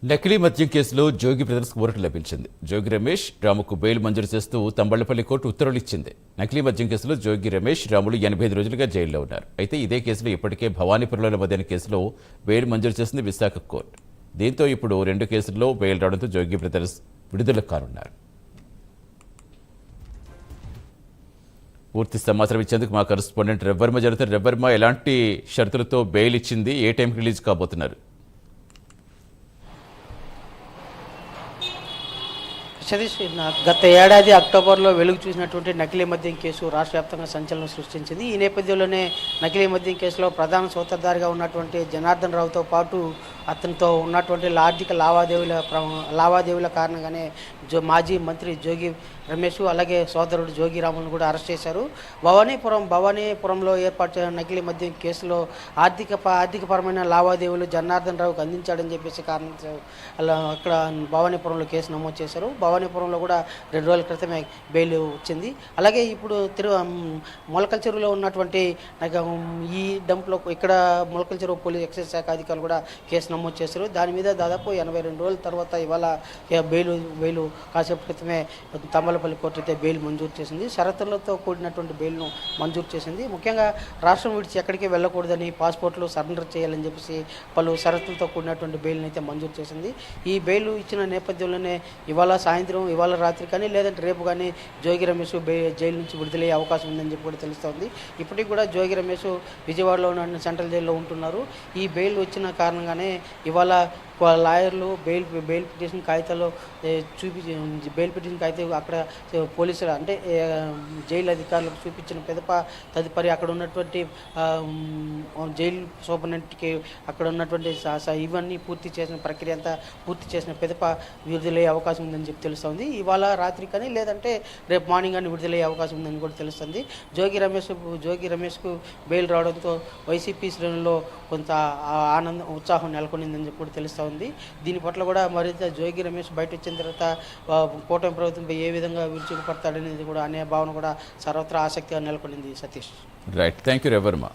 నకిలీ మద్యం కేసులో జోగి బ్రదర్స్ ఊరట లభించింది. జోగి రమేష్, రాముకు బెయిల్ మంజూరు చేస్తూ తంబళ్లపల్లి కోర్టు ఉత్తర్వులు ఇచ్చింది. నకిలీ మద్యం కేసులో జోగి రమేష్, రాములు 85 రోజులుగా జైల్లో ఉన్నారు. అయితే ఇదే కేసులో ఇప్పటికే భవానీపురంలో నమోదైన కేసులో బెయిల్ మంజూరు చేసింది విశాఖ కోర్టు. దీంతో ఇప్పుడు 2 కేసుల్లో బెయిల్ రావడంతో జోగి బ్రదర్స్ విడుదల కానున్నారు. పూర్తి సమాచారం ఇచ్చేందుకు మా కరెస్పాండెంట్ రెవ్వర్మ జరుగుతారు. రెవ్వర్మ, ఎలాంటి షరతులతో బెయిల్ ఇచ్చింది, ఏ టైంకి రిలీజ్ కాబోతున్నారు? సతీష్, గత ఏడాది అక్టోబర్లో వెలుగు చూసినటువంటి నకిలీ మద్యం కేసు రాష్ట్ర వ్యాప్తంగా సంచలనం సృష్టించింది. ఈ నేపథ్యంలోనే నకిలీ మద్యం కేసులో ప్రధాన సూత్రధారిగా ఉన్నటువంటి జనార్దన్ రావుతో పాటు అతనితో ఉన్నటువంటి ఆర్థిక లావాదేవీల కారణంగానే మాజీ మంత్రి జోగి రమేష్ అలాగే సోదరుడు జోగి రాములను కూడా అరెస్ట్ చేశారు. భవానీపురంలో ఏర్పాటు చేసిన నకిలీ మద్యం కేసులో ఆర్థికపరమైన లావాదేవీలు జనార్దన్ రావుకు అందించాడని చెప్పేసి కారణంతో అక్కడ భవానీపురంలో కేసు నమోదు చేశారు. భవానీపురంలో కూడా 2 రోజుల క్రితమే బెయిల్ వచ్చింది. అలాగే ఇప్పుడు మొలకల చెరువులో ఉన్నటువంటి ఈ డంప్లో ఇక్కడ మొలకల చెరువు పోలీస్ ఎక్సైజ్ శాఖ అధికారులు కూడా కేసు నమోదు చేశారు. దాని మీద దాదాపు 82 రోజుల తర్వాత ఇవాళ బెయిల్ కాసేపు క్రితమే తంబలపల్లి కోర్టు అయితే బెయిల్ మంజూరు చేసింది. షరతులతో కూడినటువంటి బెయిల్ను మంజూరు చేసింది. ముఖ్యంగా రాష్ట్రం విడిచి ఎక్కడికి వెళ్ళకూడదని, పాస్పోర్ట్లు సరెండర్ చేయాలని చెప్పేసి పలు షరతులతో కూడినటువంటి బెయిల్ని అయితే మంజూరు చేసింది. ఈ బెయిల్ ఇచ్చిన నేపథ్యంలోనే ఇవాళ రాత్రి కానీ లేదంటే రేపు కానీ జోగి రమేష్ జైలు నుంచి విడుదలయ్యే అవకాశం ఉందని చెప్పి కూడా తెలుస్తోంది. ఇప్పటికి కూడా జోగి రమేష్ విజయవాడలో ఉన్న సెంట్రల్ జైల్లో ఉంటున్నారు. ఈ బెయిల్ వచ్చిన కారణంగానే ఇవాళ లాయర్లు బెయిల్ పిటిషన్ కాగితాలు బెయిల్ పిటిషన్ కాగితం అక్కడ పోలీసులు అంటే జైలు అధికారులకు చూపించిన పిదప తదుపరి అక్కడ ఉన్నటువంటి జైలు సూపరింటెండెంట్కి అక్కడ ఉన్నటువంటి ఇవన్నీ పూర్తి చేసిన ప్రక్రియ అంతా పూర్తి చేసిన పిదప విడుదలయ్యే అవకాశం ఉందని చెప్పి తెలుస్తుంది. ఇవాళ రాత్రి కానీ లేదంటే రేపు మార్నింగ్ కానీ విడుదలయ్యే అవకాశం ఉందని కూడా తెలుస్తుంది. జోగి రమేష్కు బెయిల్ రావడంతో వైసీపీ శ్రేణుల్లో కొంత ఉత్సాహం నెలకొనిందని చెప్పి కూడా తెలుస్తుంది. దీని పట్ల కూడా మరింత జోగి రమేష్ బయట వచ్చిన తర్వాత కూటమి ప్రభుత్వంపై ఏ విధంగా విరుచుకుపడతాడనేది కూడా అనే భావన కూడా సర్వత్రా ఆసక్తిగా నెలకొనింది. Satish, right, thank you రెవ్వర్మ.